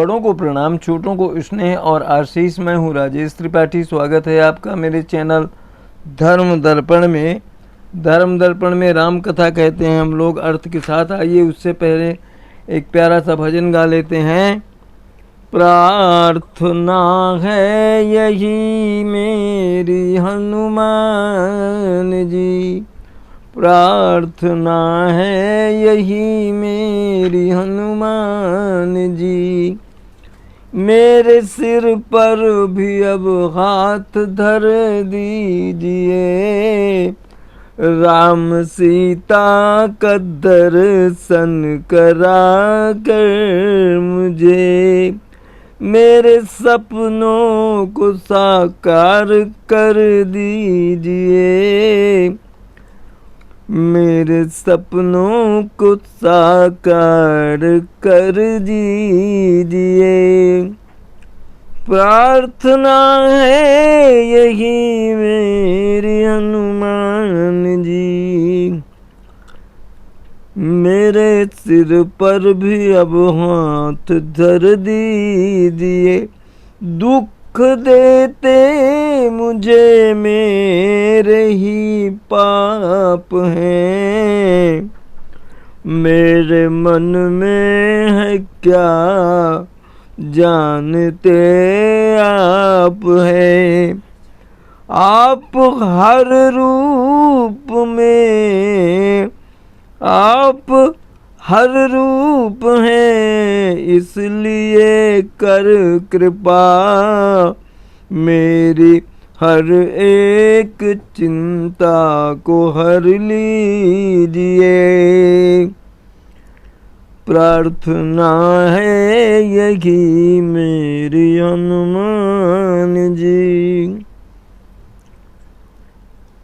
बड़ों को प्रणाम, छोटों को स्नेह और आशीष। मैं हूँ राजेश त्रिपाठी। स्वागत है आपका मेरे चैनल धर्म दर्पण में। धर्म दर्पण में राम कथा कहते हैं हम लोग अर्थ के साथ। आइए उससे पहले एक प्यारा सा भजन गा लेते हैं। प्रार्थना है यही मेरी हनुमान जी, प्रार्थना है यही मेरी हनुमान जी, मेरे सिर पर भी अब हाथ धर दीजिए, राम सीता का दर्शन करा कर मुझे, मेरे सपनों को साकार कर दीजिए, मेरे सपनों को साकार कर दीजिए। प्रार्थना है यही मेरी हनुमान जी, मेरे सिर पर भी अब हाथ धर दीजिए, दुख देते मुझे मेरे ही पाप हैं, मेरे मन में है क्या जानते आप हैं, आप हर रूप में, आप हर रूप हैं, इसलिए कर कृपा मेरी हर एक चिंता को हर लीजिए। प्रार्थना है यही मेरी हनुमान जी,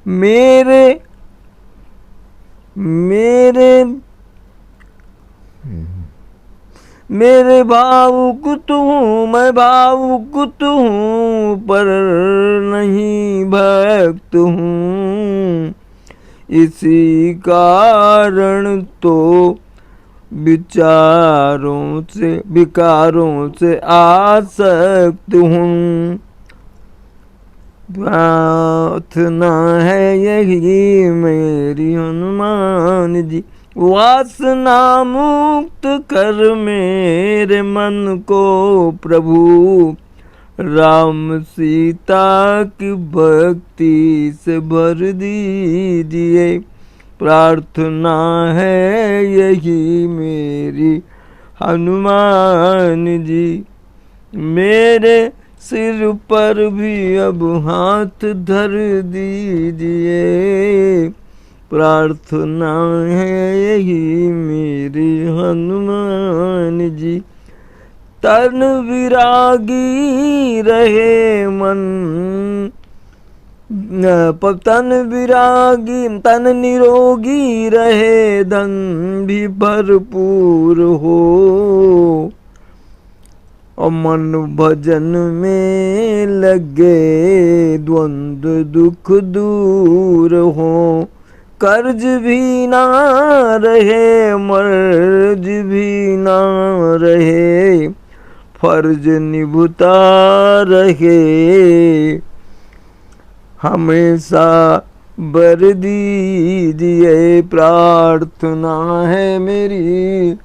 मेरे भावुक तो हूँ, मैं भावुक तो हूँ, पर नहीं भक्त हूँ, इसी कारण तो विकारों से आसक्त हूँ। प्रार्थना है यही मेरी हनुमान जी, वासना मुक्त कर मेरे मन को प्रभु, राम सीता की भक्ति से भर दीजिए। प्रार्थना है यही मेरी हनुमान जी, मेरे सिर पर भी अब हाथ धर दीजिए। प्रार्थना है यही मेरी हनुमान जी, तन विरागी रहे मन, तन निरोगी रहे, धन भी भरपूर हो, और मन भजन में लगे, द्वंद्व दुख दूर हो, कर्ज भी ना रहे, मर्ज भी ना रहे, फर्ज निभता रहे, हमेशा बर दीजिए। प्रार्थना है मेरी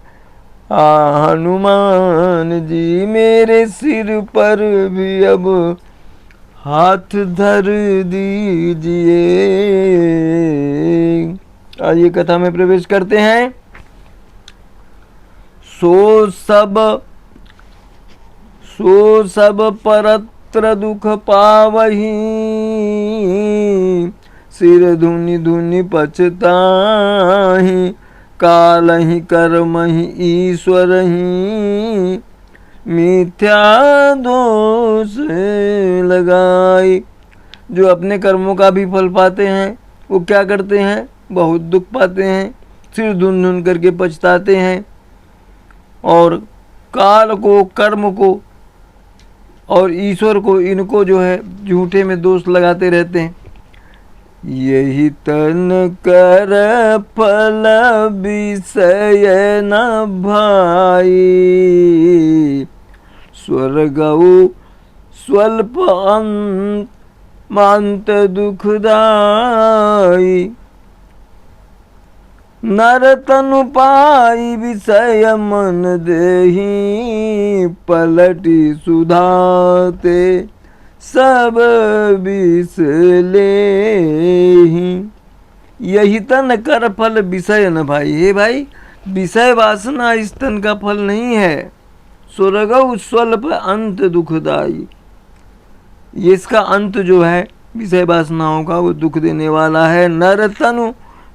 हनुमान जी, मेरे सिर पर भी अब हाथ धर दीजिए। आइए कथा में प्रवेश करते हैं। सो सब परत्र दुख पावही, सिर धुनि धुनि पछताहि, कालहि कर्महि ईश्वरहि, मिथ्या दोष लगाई। जो अपने कर्मों का भी फल पाते हैं वो क्या करते हैं? बहुत दुख पाते हैं, सिर धुन धुन करके पछताते हैं, और काल को, कर्म को और ईश्वर को, इनको जो है झूठे में दोष लगाते रहते हैं। यही तन कर फल विषय न भाई, स्वर्गौ स्वल्प मांत दुखदाई। नर तनु पाई विषय मन देहि, पलटी सुधाते सब विष लेहि। यही तन कर फल विषय न भाई। हे भाई, विषय वासना इस तन का फल नहीं है। स्वर्गौ स्वल्प अंत दुखदाई, ये इसका अंत जो है विषय वासनाओं का वो दुख देने वाला है। नर तनु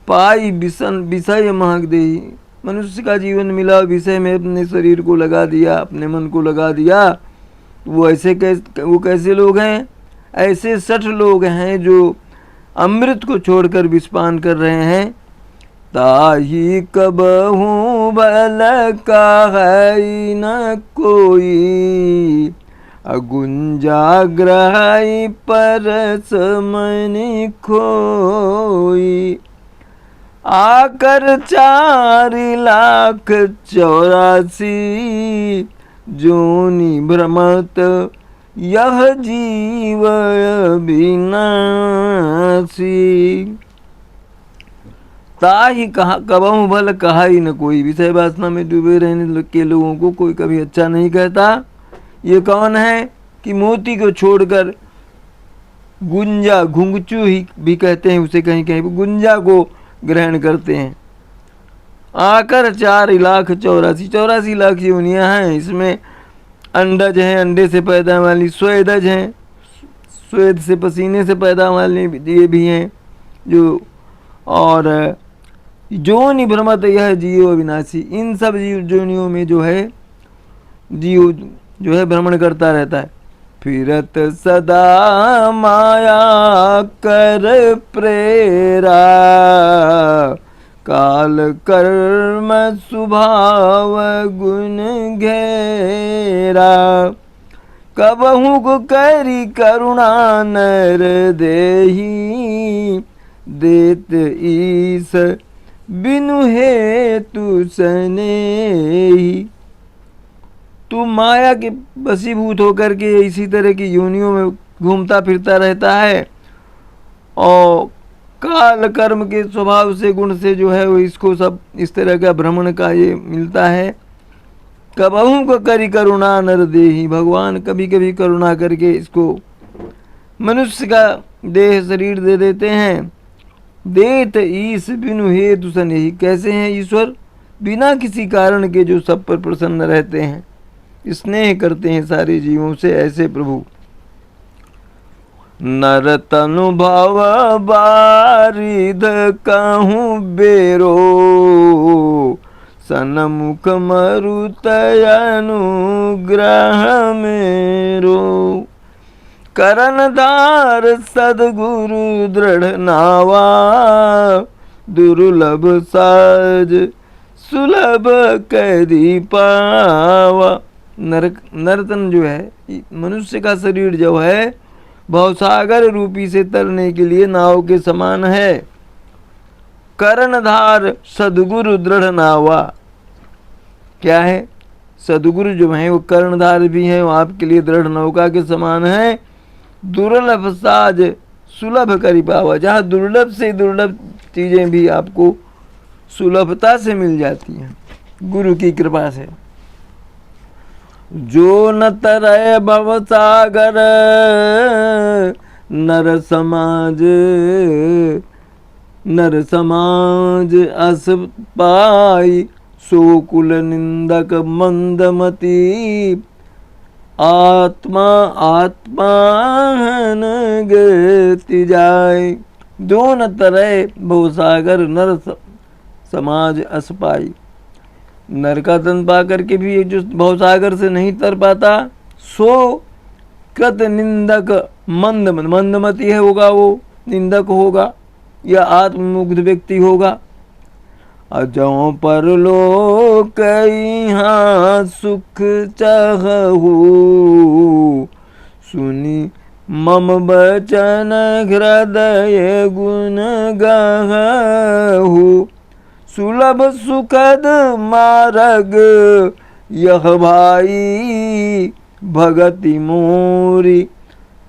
पाई विषय महक देही, मनुष्य का जीवन मिला विषय में अपने शरीर को लगा दिया, अपने मन को लगा दिया। वो कैसे लोग हैं? ऐसे 60 लोग हैं जो अमृत को छोड़कर विषपान कर रहे हैं। ताही कबहू बल काहै न कोई, अगुंजाग्रहाई परस मनि खोई। आकर 4,84,000 जोनि भ्रमत, यह जीव विनाशी। ताहि कबहु भल कहा ही न कोई, विषय वासना में डूबे रहने के लोगों को कोई कभी अच्छा नहीं कहता। ये कौन है कि मोती को छोड़कर गुंजा, घुंघचू ही भी कहते हैं उसे, कहीं कहीं गुंजा को ग्रहण करते हैं। आकर 4,84,000 लाख योनियां हैं। इसमें अंडज हैं, अंडे से पैदा वाली, स्वेदज हैं, स्वेद से पसीने से पैदा वाले ये भी हैं जो, और जोनि भ्रमत यह जीव विनाशी। इन सब जीव जोनियों में जो है जीव जो है भ्रमण करता रहता है। फिरत सदा माया कर प्रेरा, काल कर्म स्वभाव गुण घेरा। कबहु को करी करुणा नर देही, देत ईस बिनु हेतु सनेही। तू माया के वशीभूत होकर के इसी तरह की योनियों में घूमता फिरता रहता है, और काल कर्म के स्वभाव से, गुण से जो है वो इसको सब इस तरह का भ्रमण का ये मिलता है। कबहू को करी करुणा नर देही, भगवान कभी कभी करुणा करके इसको मनुष्य का देह शरीर दे देते हैं। देत ईस बिनु हेतु सनेही, कैसे हैं ईश्वर? बिना किसी कारण के जो सब पर प्रसन्न रहते हैं, स्नेह करते हैं सारे जीवों से, ऐसे प्रभु। नर तनु भव बारिध कहूँ बेरो, सनमुख मरुतय अनुग्रह मेरो। करनधार सद्गुरु दृढ़ नावा, दुर्लभ साज सुलभ कैदी पावा। नर्तन जो है, मनुष्य का शरीर जो है भवसागर रूपी से तरने के लिए नाव के समान है। कर्णधार सदगुरु दृढ़ नावा, क्या है? सदगुरु जो है वो कर्णधार भी है, वो आपके लिए दृढ़ नौका के समान है। दुर्लभ साज सुलभ करी पावा, जहाँ दुर्लभ से दुर्लभ चीजें भी आपको सुलभता से मिल जाती हैं गुरु की कृपा से। जो न तरय भवसागर, नर समाज अस पाई। सो कुल निंदक मंदमती, आत्मा गति जाय। जो न तरय भवसागर, नर समाज अस पाई। नर का तन पा करके भी जो भवसागर से नहीं तर पाता, सो कृत निंदक मंदमती है होगा, वो निंदक होगा या आत्ममुग्ध व्यक्ति होगा। अजों परलोक यहाँ सुख चाहू, सुनी मम बचन हृदय गुण गाहू। सुलभ सुखद मार्ग यह भाई, भगति मोरी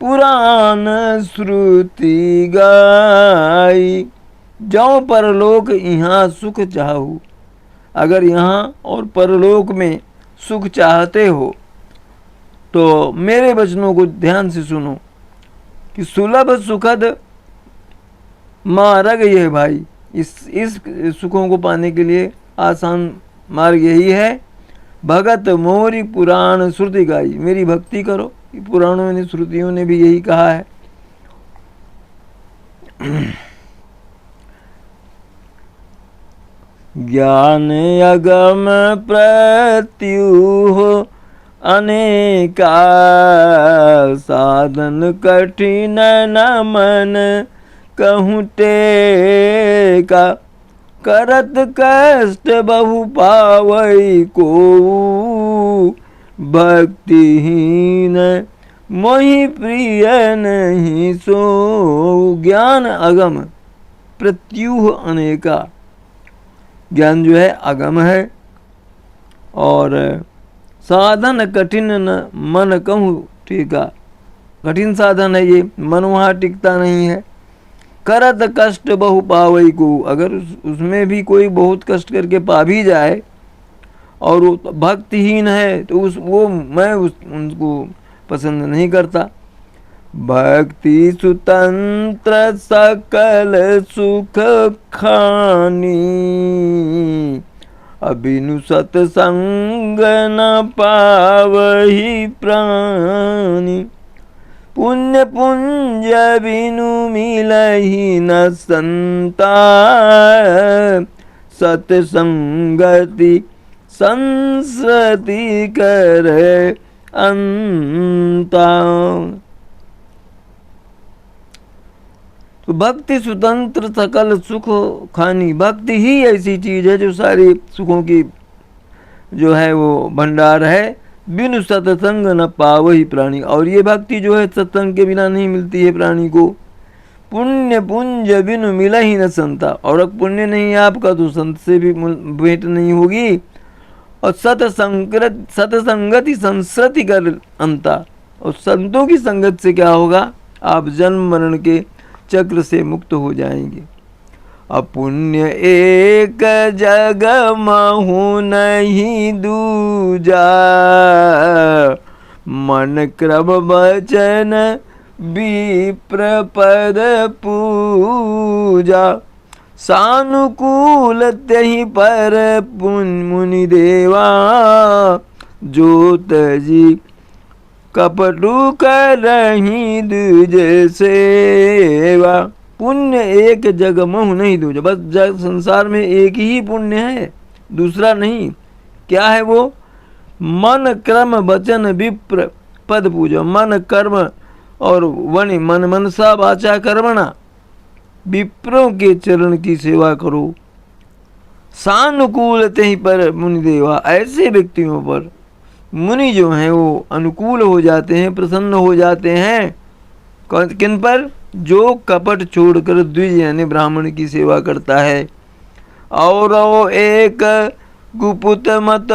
पुराण श्रुति गाई। जाओ परलोक यहाँ सुख चाहू, अगर यहाँ और परलोक में सुख चाहते हो तो मेरे वचनों को ध्यान से सुनो कि सुलभ सुखद मार्ग ये है भाई। इस सुखों को पाने के लिए आसान मार्ग यही है, भगत मोरी पुराण श्रुति गाई, मेरी भक्ति करो। पुराणों ने श्रुतियों ने भी यही कहा है। ज्ञान अगम प्रत्यूह अनेका, साधन कठिन न मन कहूँ टेका। करत कष्ट बहु पावई को, भक्तिहीन मोहि प्रिय नहीं सो। ज्ञान अगम प्रत्यूह अनेका, ज्ञान जो है अगम है और साधन कठिन न मन कहूँ टेका। कठिन साधन है ये, मन वहाँ टिकता नहीं है। करत कष्ट बहु पावई को, अगर उसमें भी कोई बहुत कष्ट करके पा भी जाए और वो भक्तिहीन है तो उनको पसंद नहीं करता। भक्ति सुतंत्र सकल सुख खानी, अबिनु सतसंग न पावही प्राणी। पुण्य पुंज बिनु मिलहि न संता, सतसंगति संसति कर अंता। तो भक्ति स्वतंत्र सकल सुख खानी, भक्ति ही ऐसी चीज है जो सारी सुखों की जो है वो भंडार है। बिनु सत्संग न पावही प्राणी, और ये भक्ति जो है सत्संग के बिना नहीं मिलती है प्राणी को। पुण्य पुंज बिनु मिला ही न संता, और अब पुण्य नहीं है आपका तो संत से भी भेंट नहीं होगी। और सतसंगति संस्कृति कर अंता, और संतों की संगत से क्या होगा, आप जन्म मरण के चक्र से मुक्त हो जाएंगे। अपुण्य एक जग महु नहीं दूजा, मन क्रम वचन विप्र पद पूजा। सानुकूल त्यहि पर मुनि देवा, जोत जी कपटू करही दूजे सेवा। पुण्य एक जग महु नहीं दूजा, बस जग संसार में एक ही पुण्य है, दूसरा नहीं। क्या है वो, मन कर्म वचन विप्र पद पूजा। मन कर्म और वनि मन मनसा वाचा कर्मणा, विप्रों के चरण की सेवा करो। सानुकूल त्यहि पर मुनि देवा, ऐसे व्यक्तियों पर मुनि जो हैं वो अनुकूल हो जाते हैं, प्रसन्न हो जाते हैं। किन पर, जो कपट छोड़कर द्विज यानी ब्राह्मण की सेवा करता है। और एक गुपुत मत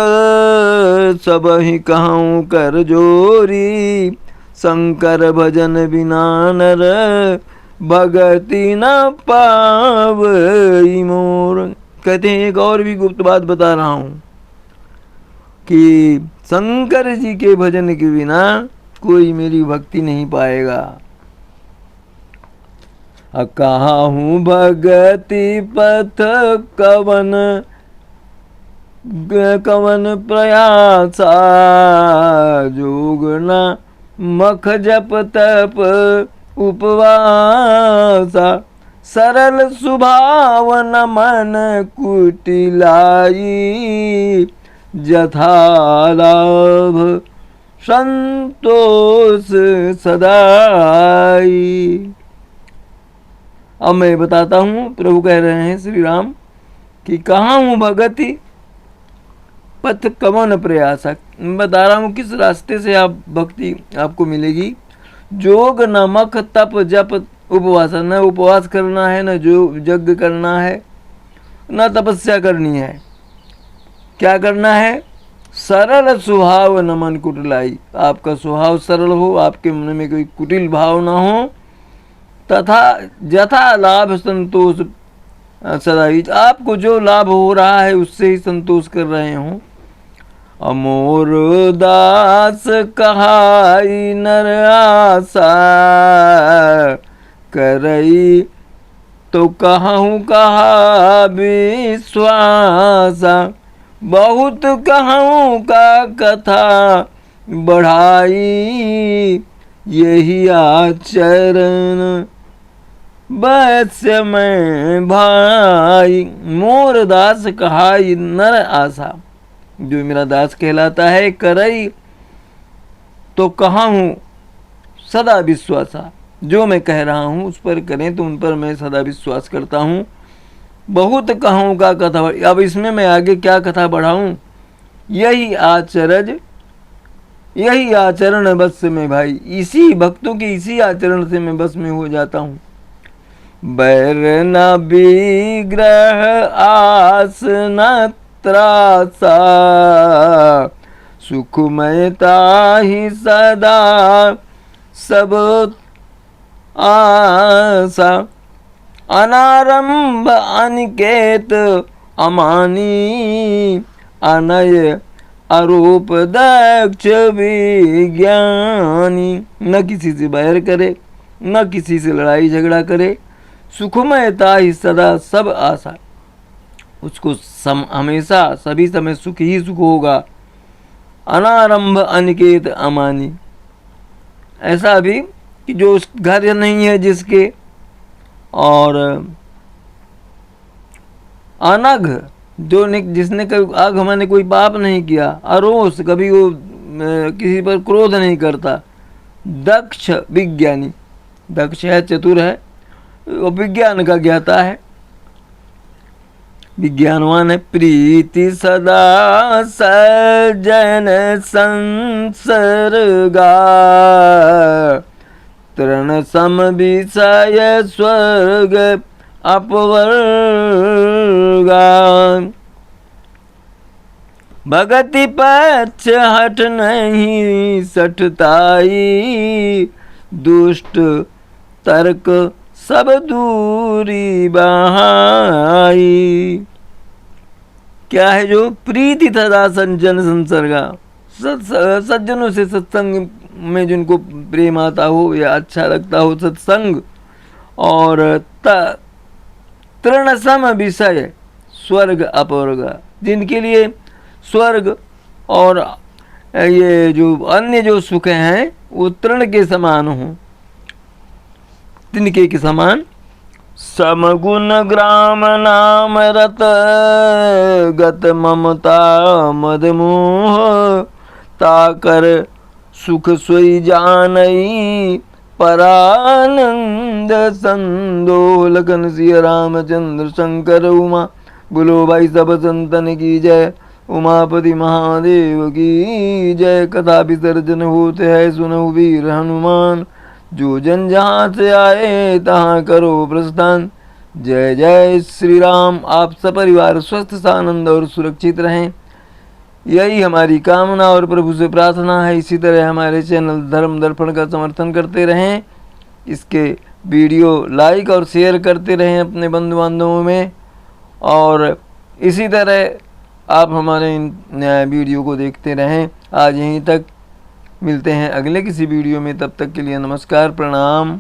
सब ही कहूँ कर जोरी, शंकर भजन बिना नर भगति न पावई मोर। कहते हैं एक और भी गुप्त बात बता रहा हूँ कि शंकर जी के भजन के बिना कोई मेरी भक्ति नहीं पाएगा। कहाँ हूँ भगति पथ कवन कवन प्रयासा, जोग न मख जप तप उपवासा। सरल सुभावन मन कुटिलाई, जथा लाभ संतोष सदाई। अब मैं बताता हूँ, प्रभु कह रहे हैं श्री राम कि कहाँ हूँ भगति पथ कवन प्रयास। बता रहा हूँ किस रास्ते से आप भक्ति आपको मिलेगी। जोग नमक तप जप उपवास, न उपवास करना है, न जो यज्ञ करना है, न तपस्या करनी है। क्या करना है, सरल स्वभाव न मन कुटिलाई, आपका स्वभाव सरल हो, आपके मन में कोई कुटिल भाव न हो। तथा यथा लाभ संतोष सदा ही, आपको जो लाभ हो रहा है उससे ही संतोष कर रहे हो। अमोर दास कहाई नर आशा, करई तो कहूँ कहा विश्वासा। बहुत कहूँ का कथा बढ़ाई, यही आचरण वैश्य में भाई। मोर दास कहाई नर आशा, जो मेरा दास कहलाता है, करई तो कहा हूँ सदा विश्वासा, जो मैं कह रहा हूँ उस पर करें तो उन पर मैं सदा विश्वास करता हूँ। बहुत कहूँ का कथा, अब इसमें मैं आगे क्या कथा बढ़ाऊँ। यही आचरण बस में भाई, इसी भक्तों के इसी आचरण से मैं बस में हो जाता हूँ। बैर न विग्रह आस न त्रासा, सुखमयता ही सदा सब आशा। अनारंभ अनिकेत अमानी, अनय आरोप दक्ष विज्ञानी। न किसी से बैर करे, न किसी से लड़ाई झगड़ा करे। सुखमयता ही सदा सब आशा, उसको हमेशा सभी समय सुख ही सुख होगा। अनारंभ अनिकेत अमानी, ऐसा भी कि जो घर नहीं है जिसके, और अनघ जो जिसने कभी आग मैंने कोई पाप नहीं किया। अरोष, कभी वो किसी पर क्रोध नहीं करता। दक्ष विज्ञानी, दक्ष है चतुर है, वो विज्ञान का ज्ञाता है, विज्ञानवान है। प्रीति सदा सजन संसर्गा, तृण सम विषय स्वर्ग अपवर्गा। भगति पक्ष हट नहीं सठताई, दुष्ट तर्क सब दूरी बहाई। क्या है जो प्रीति तथा संजन संसर्गा, सज्जनों से सत्संग में जिनको प्रेम आता हो या अच्छा लगता हो सत्संग, और तृण सम विषय स्वर्ग अपवर्ग, जिनके लिए स्वर्ग और ये जो अन्य जो सुख हैं वो तृण के समान हो, तिनके के समान। समगुण ग्राम नाम रत गत ममता मद मोह, ताकर सुख सोई जानई परानंद संदोह। लखन सिया रामचंद्र शंकर उमा, बोलो भाई सब संतन की जय। उमापति महादेव की जय। कथा विसर्जन होते है सुनो वीर हनुमान, जो जन जहाँ से आए तहाँ करो प्रस्थान। जय जय श्री राम। आप सपरिवार स्वस्थ सानंद और सुरक्षित रहें, यही हमारी कामना और प्रभु से प्रार्थना है। इसी तरह हमारे चैनल धर्म दर्पण का समर्थन करते रहें, इसके वीडियो लाइक और शेयर करते रहें अपने बंधु बांधवों में, और इसी तरह आप हमारे वीडियो को देखते रहें। आज यहीं तक, मिलते हैं अगले किसी वीडियो में, तब तक के लिए नमस्कार प्रणाम।